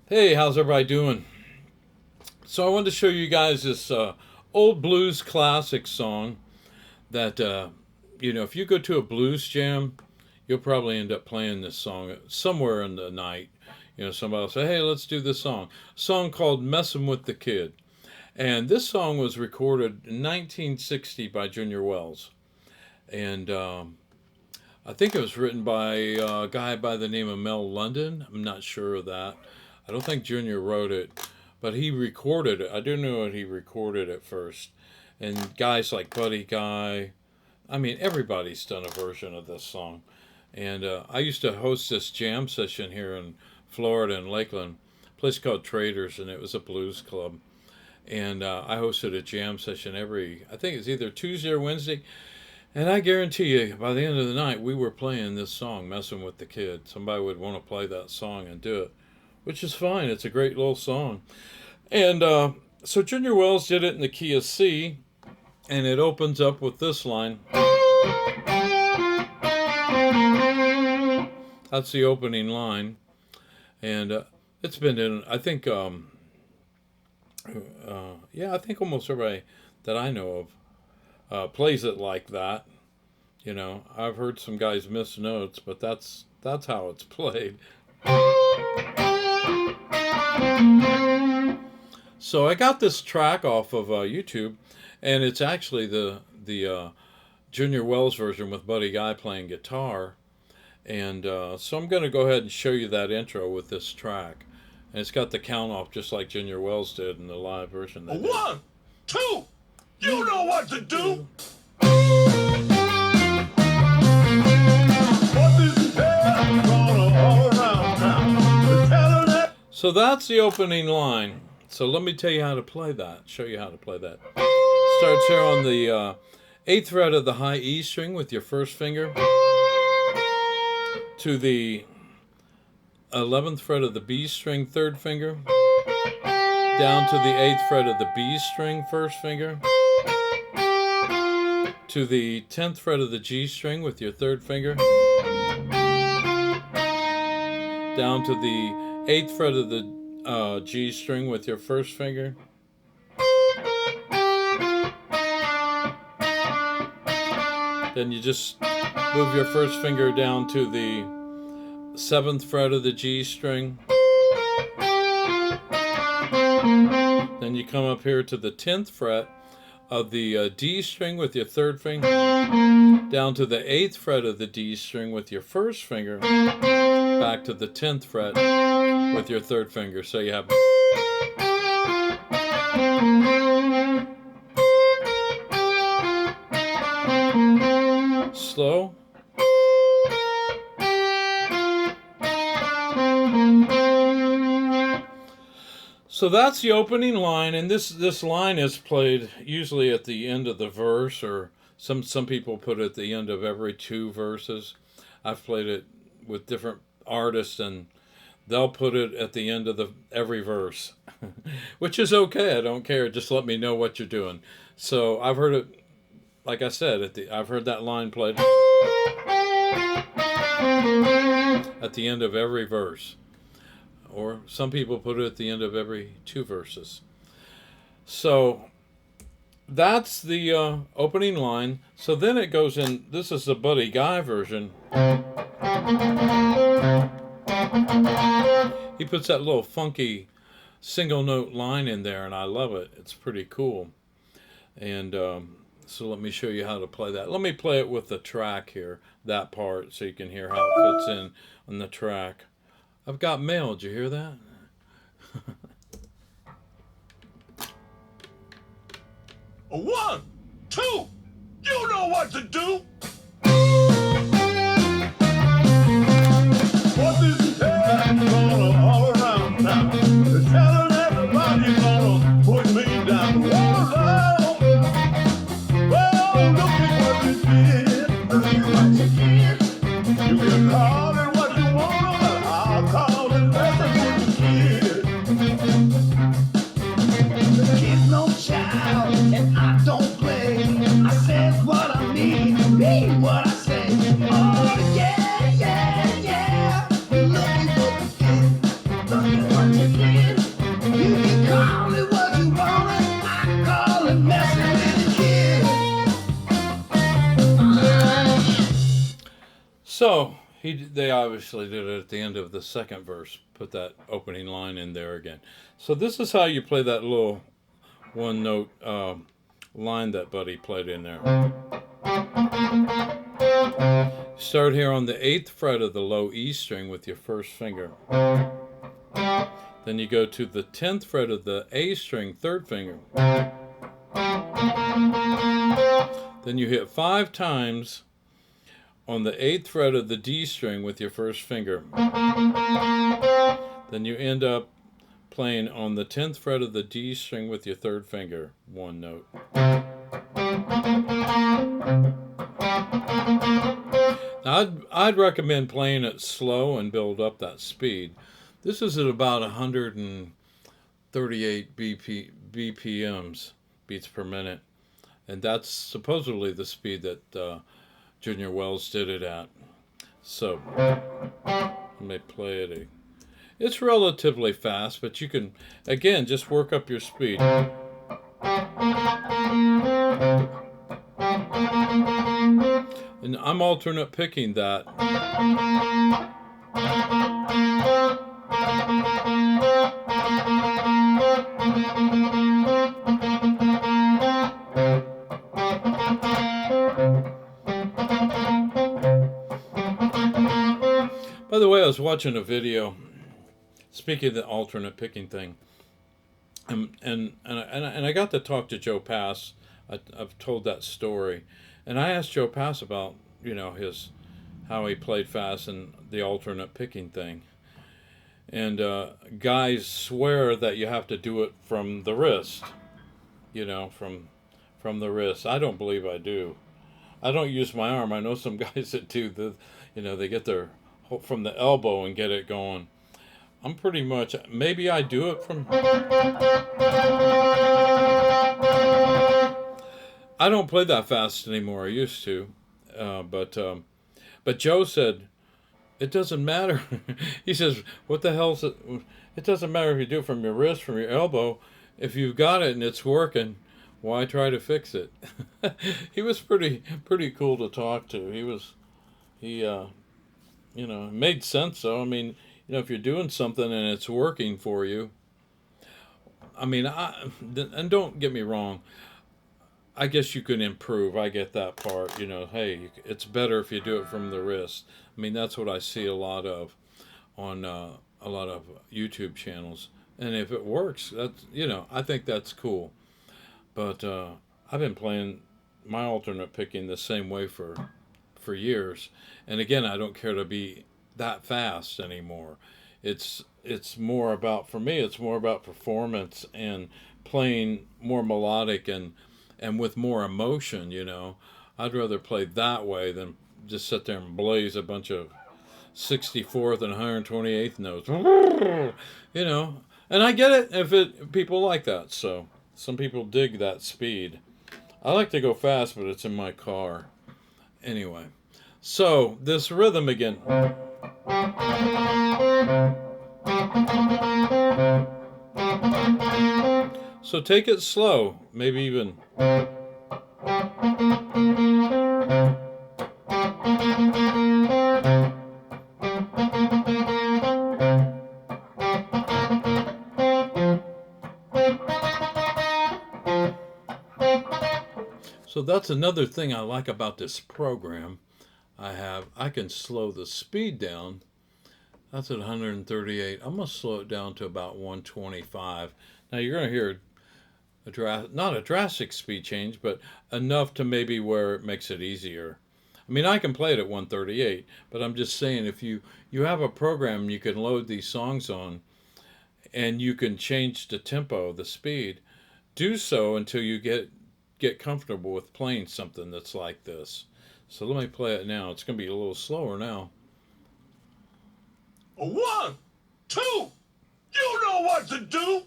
Hey, how's everybody doing? So I wanted to show you guys this old blues classic song that, if you go to a blues jam, you'll probably end up playing this song somewhere in the night. Somebody will say, hey, let's do this song. A song called Messin' with the Kid. And this song was recorded in 1960 by Junior Wells. And I think it was written by a guy by the name of Mel London. I'm not sure of that. I don't think Junior wrote it, but he recorded it. I do know that he recorded it first. And guys like Buddy Guy, everybody's done a version of this song. And I used to host this jam session here in Florida in Lakeland, a place called Traders, and it was a blues club. And I hosted a jam session I think it's either Tuesday or Wednesday. And I guarantee you, by the end of the night, we were playing this song, Messin' with the Kid. Somebody would want to play that song and do it, which is fine. It's a great little song. And so Junior Wells did it in the key of C, and it opens up with this line. That's the opening line. And it's been in, I think almost everybody that I know of plays it like that. I've heard some guys miss notes, but that's how it's played. So I got this track off of YouTube, and it's actually the Junior Wells version with Buddy Guy playing guitar. And so I'm going to go ahead and show you that intro with this track. And it's got the count off just like Junior Wells did in the live version. 1, 2, you know what to do. So that's the opening line. So let me tell you how to play that. Show you how to play that. Starts here on the 8th fret of the high E string with your first finger, to the 11th fret of the B string, third finger, down to the 8th fret of the B string, first finger, to the 10th fret of the G string with your third finger, down to the 8th fret of the G string with your first finger, then you just move your first finger down to the 7th fret of the G string. Then you come up here to the 10th fret of the D string with your third finger, down to the 8th fret of the D string with your first finger, back to the 10th fret with your third finger. So you have slow. So that's the opening line, and this line is played usually at the end of the verse, or some people put it at the end of every two verses. I've played it with different artists, and they'll put it at the end of every verse, which is okay. I don't care. Just let me know what you're doing. So I've heard it, like I said, I've heard that line played at the end of every verse. Or some people put it at the end of every two verses. So that's the opening line. So then it goes in, this is the Buddy Guy version. He puts that little funky single note line in there, and I love it. It's pretty cool. And so let me show you how to play that. Let me play it with the track here, that part, so you can hear how it fits in on the track. I've got mail. Did you hear that? 1, 2, you know what to do. What is gonna all around town? They're telling everybody gonna put me down. Well, look at what you did. Look at what you did. You can call it what you want, but I'll call it Messin' with the Kid. The kid's no child, and I don't play. I says what I mean, baby. They obviously did it at the end of the second verse. Put that opening line in there again. So this is how you play that little one note line that Buddy played in there. Start here on the 8th fret of the low E string with your first finger. Then you go to the 10th fret of the A string, third finger. Then you hit 5 times on the 8th fret of the D string with your first finger. Then you end up playing on the 10th fret of the D string with your third finger, one note. Now, I'd recommend playing it slow and build up that speed. This is at about 138 BPMs, beats per minute. And that's supposedly the speed that Junior Wells did it at. So, let me play it. It's relatively fast, but you can, again, just work up your speed. And I'm alternate picking that. By the way, I was watching a video, speaking of the alternate picking thing, and I got to talk to Joe Pass. I've told that story, and I asked Joe Pass about, you know, how he played fast and the alternate picking thing. And guys swear that you have to do it from the wrist, you know, from the wrist. I don't believe I do. I don't use my arm. I know some guys that do. They get their from the elbow and get it going. I'm pretty much, maybe I do it from. I don't play that fast anymore. I used to, but Joe said it doesn't matter. He says, "What the hell's it? It doesn't matter if you do it from your wrist, from your elbow. If you've got it and it's working, why try to fix it?" He was pretty cool to talk to. He made sense though. I mean, if you're doing something and it's working for you, I mean, and don't get me wrong, I guess you can improve. I get that part. Hey, it's better if you do it from the wrist. I mean, that's what I see a lot of on a lot of YouTube channels. And if it works, that's I think that's cool. But I've been playing my alternate picking the same way for years. And again, I don't care to be that fast anymore. It's more about, for me, it's more about performance and playing more melodic and with more emotion. I'd rather play that way than just sit there and blaze a bunch of 64th and 128th notes. And I get it if people like that. So some people dig that speed. I like to go fast, but it's in my car. Anyway, so this rhythm again. So take it slow, maybe even. So that's another thing I like about this program. I can slow the speed down. That's at 138. I'm going to slow it down to about 125. Now you're going to hear not a drastic speed change, but enough to maybe where it makes it easier. I mean, I can play it at 138, but I'm just saying, if you have a program you can load these songs on, and you can change the tempo, the speed, do so until you get comfortable with playing something that's like this. So let me play it now. It's going to be a little slower now. 1, 2, you know what to do.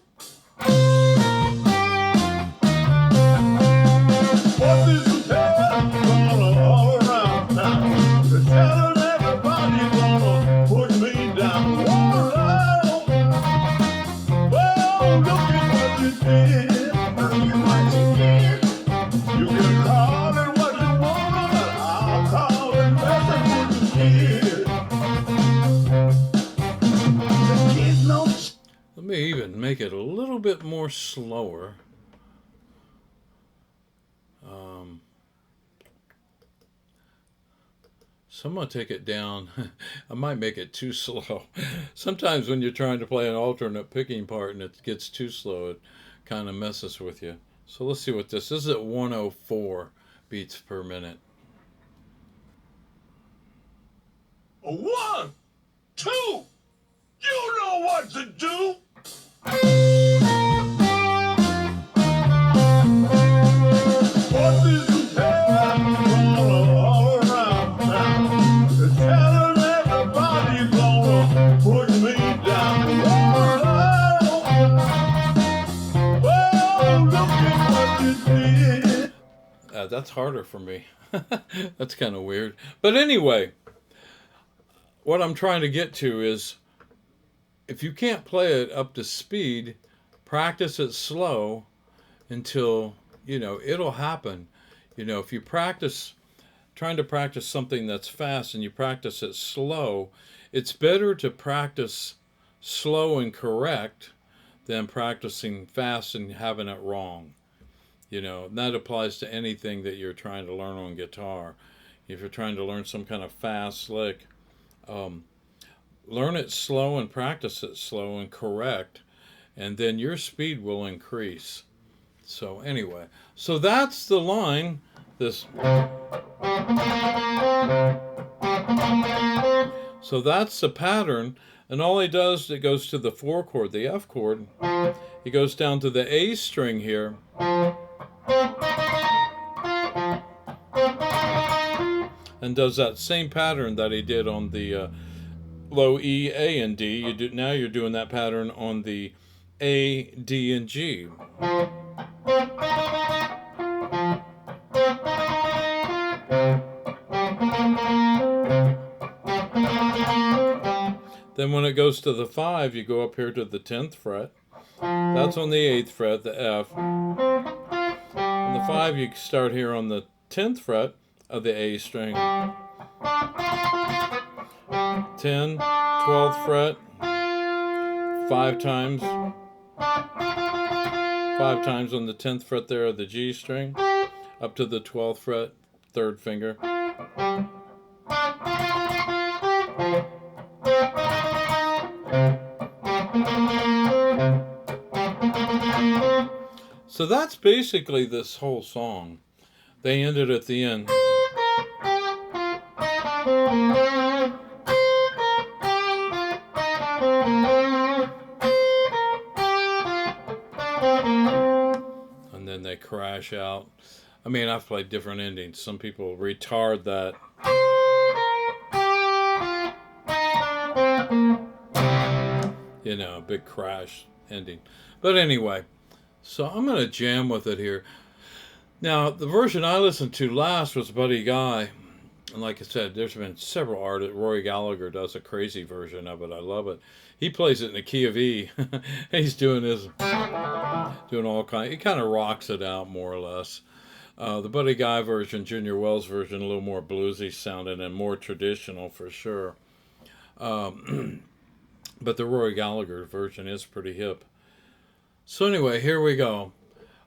What is the tale going all around town? They're telling everybody gonna put me down. Well, look at what you did. You can call it what you want, but I'll call it Messin what you did. make it a little bit more slower. So I'm going to take it down. I might make it too slow. Sometimes when you're trying to play an alternate picking part and it gets too slow, it kind of messes with you. So let's see what this is. At 104 beats per minute. 1, 2, you know what to do. What did you tell all around town? They're telling everybody gonna put me down. Well, look at what you did. That's harder for me. That's kind of weird. But anyway, what I'm trying to get to is, if you can't play it up to speed, practice it slow until, it'll happen. If you practice, trying to practice something that's fast and you practice it slow, it's better to practice slow and correct than practicing fast and having it wrong. And that applies to anything that you're trying to learn on guitar. If you're trying to learn some kind of fast lick, learn it slow and practice it slow and correct, and then your speed will increase. So anyway, so that's the line. So that's the pattern, and all he does, it goes to the 4 chord, the F chord. He goes down to the A string here. And does that same pattern that he did on the low E, A, and D. Now you're doing that pattern on the A, D, and G. Then when it goes to the 5, you go up here to the 10th fret. That's on the 8th fret, the F. On the 5, you start here on the 10th fret of the A string. 10, 12th fret, 5 times. 5 times on the 10th fret there of the G string, up to the 12th fret, 3rd finger. So that's basically this whole song. They ended at the end. And then they crash out. I mean, I've played different endings. Some people retard that. A big crash ending. But anyway, so I'm going to jam with it here. Now, the version I listened to last was Buddy Guy. And like I said, there's been several artists. Roy Gallagher does a crazy version of it. I love it. He plays it in the key of E. He's doing all kinds. He kind of rocks it out more or less. The Buddy Guy version, Junior Wells version, a little more bluesy sounding and more traditional for sure. But the Roy Gallagher version is pretty hip. So anyway, here we go.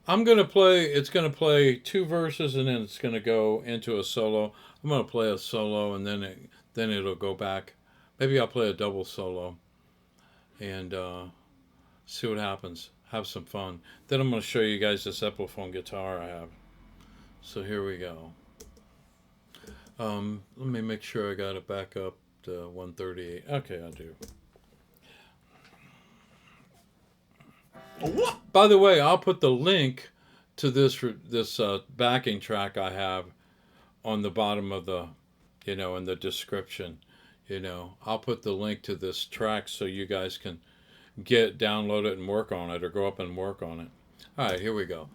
It's going to play 2 verses and then it's going to go into a solo. I'm going to play a solo and then it'll go back. Maybe I'll play a double solo and see what happens. Have some fun. Then I'm going to show you guys this Epiphone guitar I have. So here we go. Let me make sure I got it back up to 138. Okay, I do. By the way, I'll put the link to this backing track I have on the bottom of the, in the description. I'll put the link to this track so you guys can download it and work on it, or go up and work on it. All right, here we go.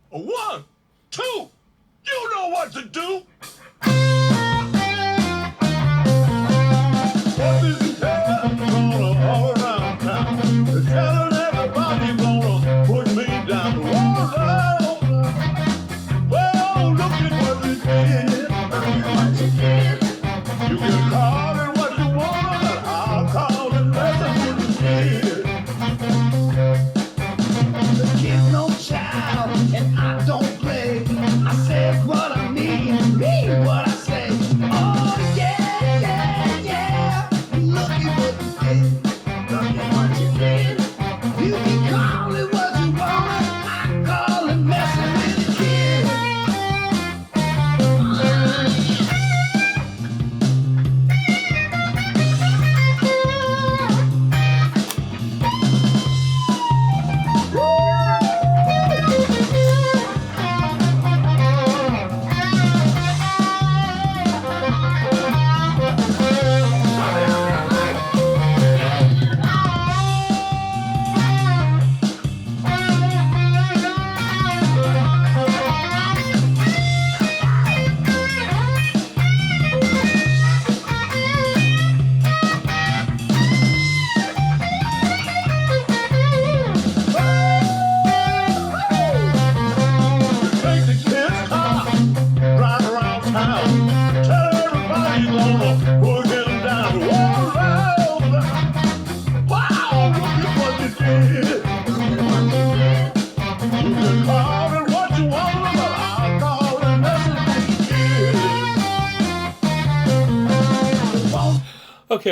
1, 2, you know what to do. What did you tell all around town? They're telling everybody gonna put me down. Well, look at what you did. You can call it what you want, but I'll call it Messin.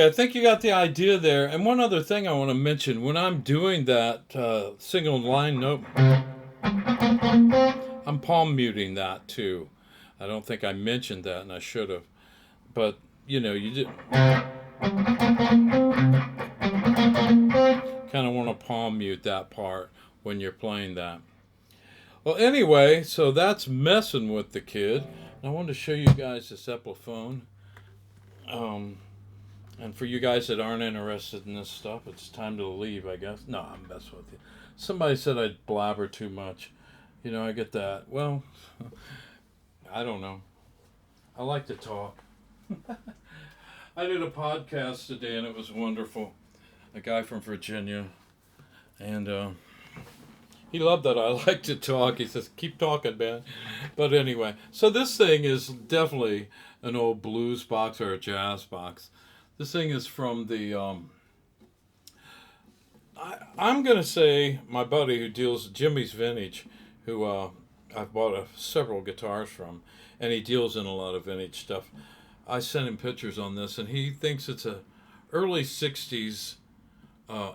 anyway, I think you got the idea there. And one other thing I want to mention, when I'm doing that single line note, I'm palm muting that too. I don't think I mentioned that, and I should have. But, you know, you did kind of want to palm mute that part when you're playing that. Well, anyway, so that's Messing with the Kid. I wanted to show you guys this Epiphone. And for you guys that aren't interested in this stuff, it's time to leave, I guess. No, I'm messing with you. Somebody said I'd blabber too much. You know, I get that. Well, I don't know. I like to talk. I did a podcast today, and it was wonderful. A guy from Virginia. And he loved that I like to talk. He says, keep talking, man. But anyway, so this thing is definitely an old blues box or a jazz box. This thing is from the, I'm going to say my buddy who deals, Jimmy's Vintage, who I've bought several guitars from, and he deals in a lot of vintage stuff. I sent him pictures on this, and he thinks it's a early 60s,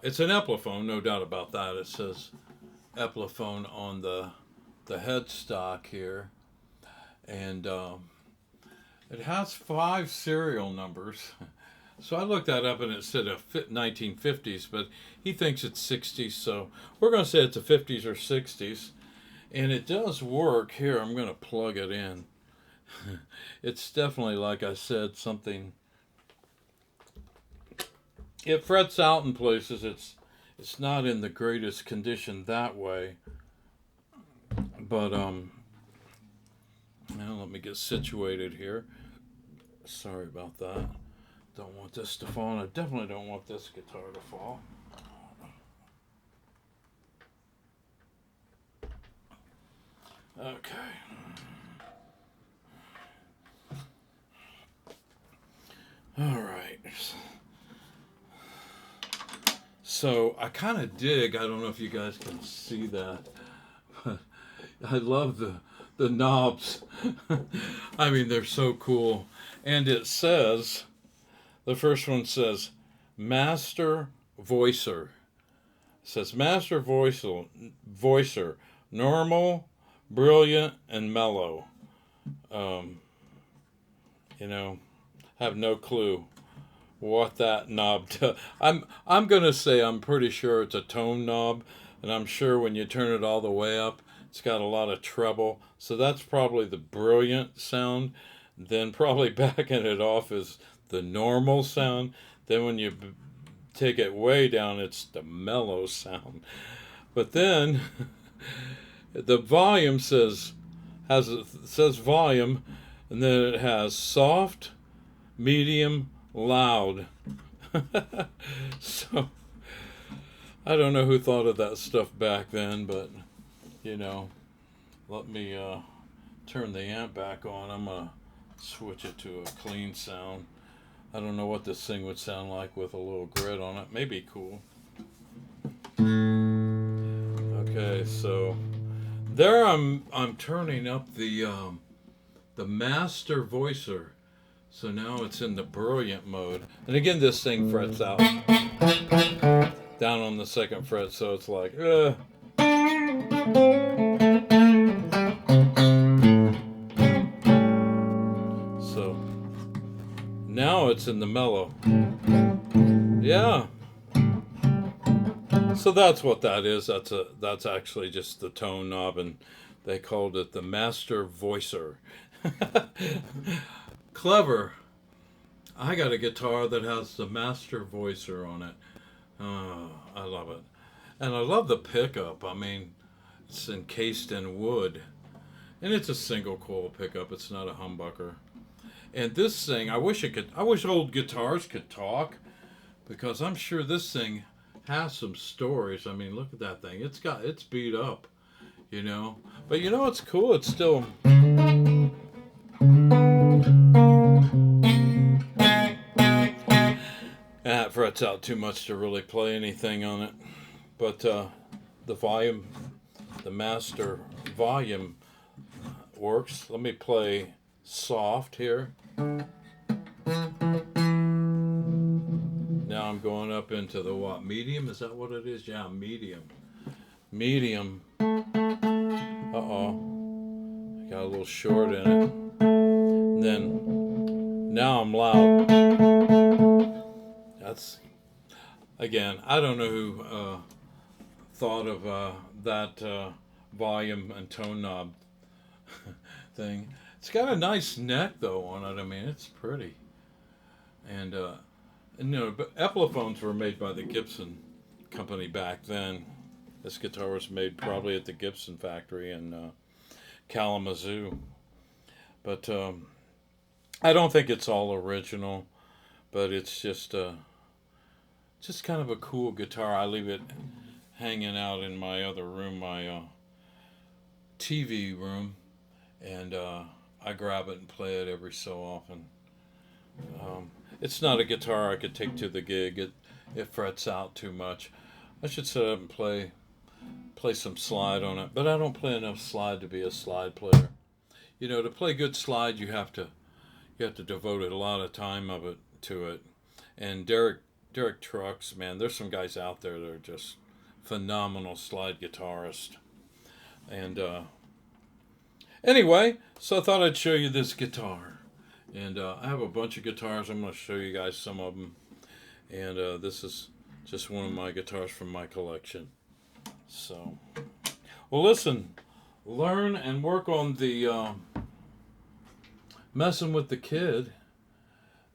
it's an Epiphone, no doubt about that. It says Epiphone on the headstock here, and it has 5 serial numbers. So I looked that up and it said a 1950's, but he thinks it's 60s, so we're going to say it's a 50s or 60s. And it does work. Here, I'm going to plug it in. It's definitely, like I said, something. It frets out in places. It's not in the greatest condition that way. But, now let me get situated here. Sorry about that. Don't want this to fall, and I definitely don't want this guitar to fall. Okay. All right. So I kind of dig, I don't know if you guys can see that, but I love the knobs. I mean, they're so cool. And it says, the first one says, Master Voicer. It says, Master Voicer, normal, brilliant, and mellow. You know, have no clue what that knob does. I'm going to say I'm pretty sure it's a tone knob, and I'm sure when you turn it all the way up, it's got a lot of treble. So that's probably the brilliant sound. Then probably backing it off is the normal sound. Then when you take it way down, it's the mellow sound. But then the volume says volume, and then it has soft, medium, loud. So I don't know who thought of that stuff back then, but you know, let me turn the amp back on. I'm gonna switch it to a clean sound. I don't know what this thing would sound like with a little grid on it. Maybe cool. Okay, so there I'm turning up the Master Voicer. So now it's in the brilliant mode. And again, this thing frets out down on the 2nd fret, so it's like So now it's in the mellow. Yeah. So that's what that is. That's actually just the tone knob, and they called it the Master Voicer. Clever. I got a guitar that has the Master Voicer on it. I love it. And I love the pickup. I mean, it's encased in wood. And it's a single coil pickup. It's not a humbucker. And this thing, I wish old guitars could talk, because I'm sure this thing has some stories. I mean, look at that thing. It's beat up, you know. But you know what's cool? It's still it frets out too much to really play anything on it. But the volume, the master volume works. Let me play soft here. Now I'm going up into the what? Medium? Is that what it is? Yeah, medium. Medium. Uh-oh. Got a little short in it. And then, now I'm loud. That's, again, I don't know who thought of that volume and tone knob thing. It's got a nice neck, though, on it. I mean, it's pretty. And but Epiphones were made by the Gibson company back then. This guitar was made probably at the Gibson factory in Kalamazoo. But I don't think it's all original, but it's just kind of a cool guitar. I leave it hanging out in my other room, my TV room, and I grab it and play it every so often. It's not a guitar I could take to the gig. It frets out too much. I should set up and play some slide on it, but I don't play enough slide to be a slide player. You know, to play good slide, you have to devote a lot of time to it. And Derek Trucks, man, there's some guys out there that are just phenomenal slide guitarists. And anyway, so I thought I'd show you this guitar. And I have a bunch of guitars. I'm going to show you guys some of them. And this is just one of my guitars from my collection. So, well, listen, learn and work on the Messing with the Kid.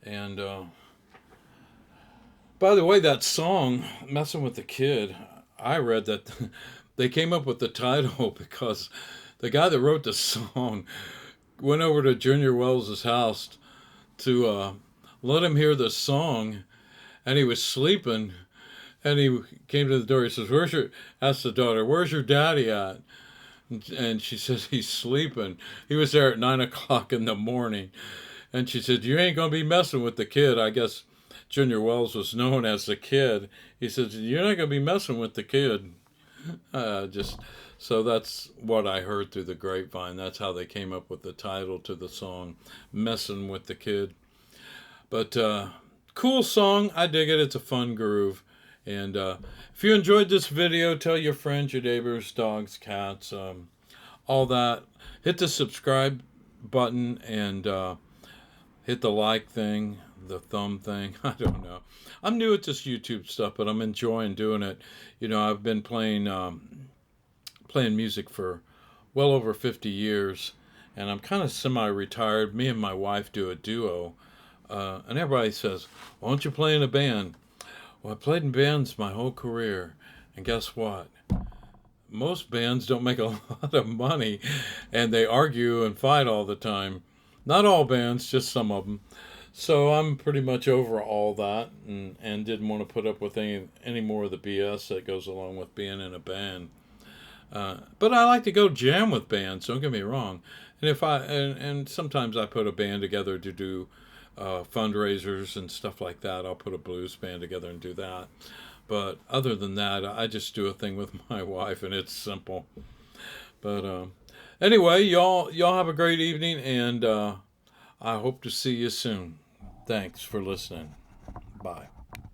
And by the way, that song, Messing with the Kid, I read that they came up with the title because the guy that wrote the song went over to Junior Wells' house to let him hear the song, and he was sleeping, and he came to the door. He says, asked the daughter, "Where's your daddy at?" And she says, "He's sleeping. He was there at 9 o'clock in the morning." And she said, "You ain't going to be messing with the kid." I guess Junior Wells was known as the Kid. He said, "You're not going to be messing with the kid." So that's what I heard through the grapevine. That's how they came up with the title to the song, Messing with the Kid. But cool song. I dig it. It's a fun groove. And if you enjoyed this video, tell your friends, your neighbors, dogs, cats, all that. Hit the subscribe button and hit the like thing, the thumb thing. I don't know. I'm new at this YouTube stuff, but I'm enjoying doing it. You know, I've been playing music for well over 50 years, and I'm kind of semi-retired. Me and my wife do a duo, and everybody says, "Why don't you play in a band?" Well, I played in bands my whole career, and guess what? Most bands don't make a lot of money, and they argue and fight all the time. Not all bands, just some of them. So I'm pretty much over all that, and didn't want to put up with any more of the BS that goes along with being in a band. But I like to go jam with bands. Don't get me wrong. And and sometimes I put a band together to do fundraisers and stuff like that. I'll put a blues band together and do that. But other than that, I just do a thing with my wife, and it's simple. But anyway, y'all have a great evening, and I hope to see you soon. Thanks for listening. Bye.